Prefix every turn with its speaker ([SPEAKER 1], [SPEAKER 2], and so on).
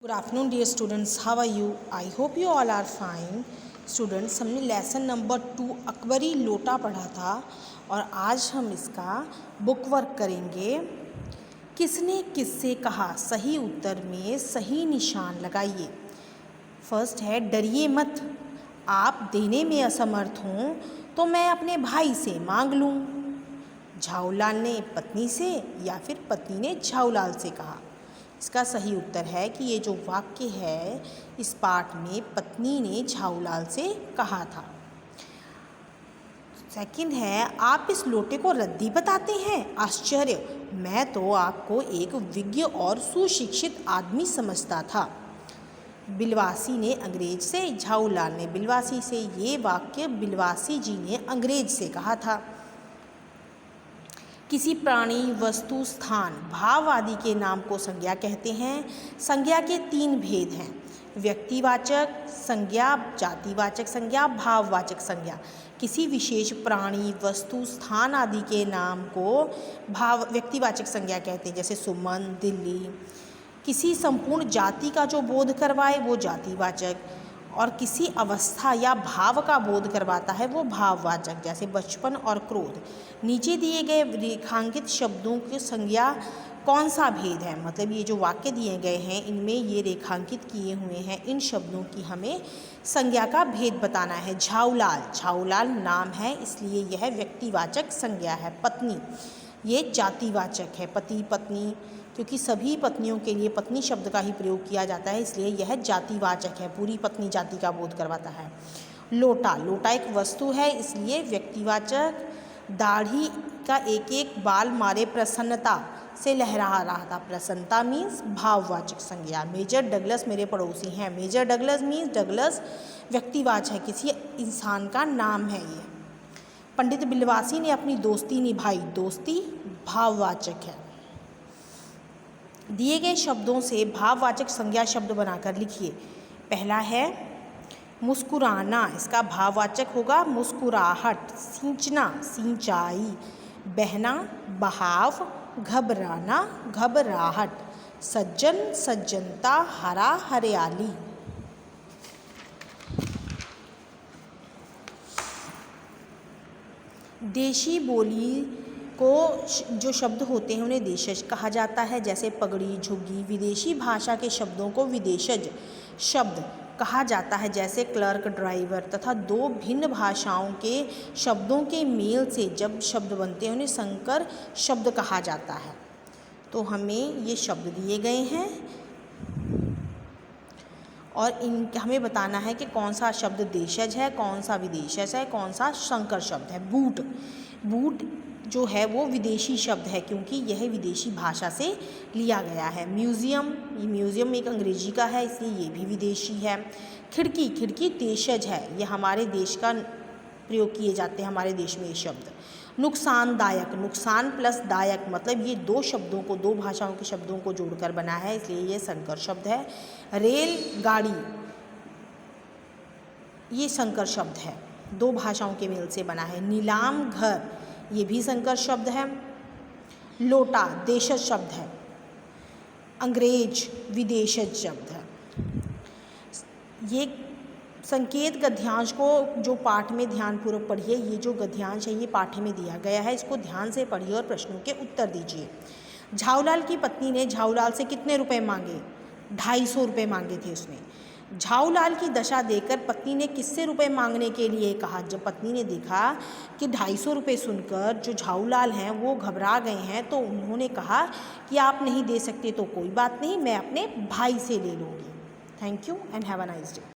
[SPEAKER 1] Good afternoon dear students, how are you? I hope you all are fine. Students, हमने lesson number 2 Akbari Lota पढ़ा था और आज हम इसका बुक वर्क करेंगे। किसने किससे कहा, सही उत्तर में सही निशान लगाइए। फर्स्ट है डरिए मत, आप देने में असमर्थ हों तो मैं अपने भाई से मांग लूँ। झाऊलाल ने पत्नी से या फिर पत्नी ने झाऊलाल से कहा। इसका सही उत्तर है कि ये जो वाक्य है इस पाठ में पत्नी ने झाऊलाल से कहा था। सेकंड है आप इस लोटे को रद्दी बताते हैं, आश्चर्य, मैं तो आपको एक विज्ञ और सुशिक्षित आदमी समझता था। बिलवासी ने अंग्रेज से, झाऊलाल ने बिलवासी से। ये वाक्य बिलवासी जी ने अंग्रेज से कहा था। किसी प्राणी, वस्तु, स्थान, भाव आदि के नाम को संज्ञा कहते हैं। संज्ञा के 3 भेद हैं, व्यक्तिवाचक संज्ञा, जातिवाचक संज्ञा, भाववाचक संज्ञा। किसी विशेष प्राणी, वस्तु, स्थान आदि के नाम को व्यक्तिवाचक संज्ञा कहते हैं, जैसे सुमन, दिल्ली। किसी संपूर्ण जाति का जो बोध करवाए वो जातिवाचक, और किसी अवस्था या भाव का बोध करवाता है वो भाववाचक, जैसे बचपन और क्रोध। नीचे दिए गए रेखांकित शब्दों की संज्ञा कौन सा भेद है, मतलब ये जो वाक्य दिए गए हैं इनमें ये रेखांकित किए हुए हैं, इन शब्दों की हमें संज्ञा का भेद बताना है। झाऊलाल, झाऊलाल नाम है इसलिए यह व्यक्तिवाचक संज्ञा है। पत्नी, ये जातिवाचक है, पति पत्नी, क्योंकि सभी पत्नियों के लिए पत्नी शब्द का ही प्रयोग किया जाता है इसलिए यह जातिवाचक है, पूरी पत्नी जाति का बोध करवाता है। लोटा, लोटा एक वस्तु है इसलिए व्यक्तिवाचक। दाढ़ी का एक एक बाल मारे प्रसन्नता से लहरा रहा था, प्रसन्नता मीन्स भाववाचक संज्ञा। मेजर डगलस मेरे पड़ोसी हैं, मेजर डगलस मीन्स डगलस व्यक्तिवाचक है, किसी इंसान का नाम है ये। पंडित बिलवासी ने अपनी दोस्ती निभाई, दोस्ती भाववाचक है। दिए गए शब्दों से भाववाचक संज्ञा शब्द बनाकर लिखिए। पहला है मुस्कुराना, इसका भाववाचक होगा मुस्कुराहट। सींचना, सिंचाई। बहना, बहाव। घबराना, घबराहट। सज्जन, सज्जनता। हरा, हरियाली। देशी बोली को जो शब्द होते हैं उन्हें देशज कहा जाता है, जैसे पगड़ी, झुग्गी। विदेशी भाषा के शब्दों को विदेशज शब्द कहा जाता है, जैसे क्लर्क, ड्राइवर। तथा दो भिन्न भाषाओं के शब्दों के मेल से जब शब्द बनते हैं उन्हें संकर शब्द कहा जाता है। तो हमें ये शब्द दिए गए हैं और हमें बताना है कि कौन सा शब्द देशज है, कौन सा विदेशज है, कौन सा संकर शब्द है। बूट, बूट जो है वो विदेशी शब्द है क्योंकि यह विदेशी भाषा से लिया गया है। म्यूज़ियम, ये म्यूज़ियम एक अंग्रेजी का है इसलिए ये भी विदेशी है। खिड़की, खिड़की देशज है, ये हमारे देश का प्रयोग किए जाते हैं, हमारे देश में ये शब्द। नुकसानदायक, नुकसान प्लस दायक, मतलब ये 2 शब्दों को, 2 भाषाओं के शब्दों को जोड़कर बना है इसलिए ये संकर शब्द है। रेलगाड़ी, ये संकर शब्द है, 2 भाषाओं के मेल से बना है। नीलाम घर, ये भी संकर शब्द है। लोटा देशज शब्द है। अंग्रेज विदेशज शब्द है। ये संकेत गद्यांश को जो पाठ में ध्यानपूर्वक पढ़िए, ये जो गद्यांश है ये पाठ में दिया गया है, इसको ध्यान से पढ़िए और प्रश्नों के उत्तर दीजिए। झाऊलाल की पत्नी ने झाऊलाल से कितने रुपए मांगे? 250 रुपये मांगे थे उसने। झाऊलाल की दशा देखकर पत्नी ने किससे रुपए मांगने के लिए कहा? जब पत्नी ने देखा कि 250 रुपये सुनकर जो झाऊलाल हैं वो घबरा गए हैं तो उन्होंने कहा कि आप नहीं दे सकते तो कोई बात नहीं, मैं अपने भाई से ले लूँगी। Thank you and have a nice day.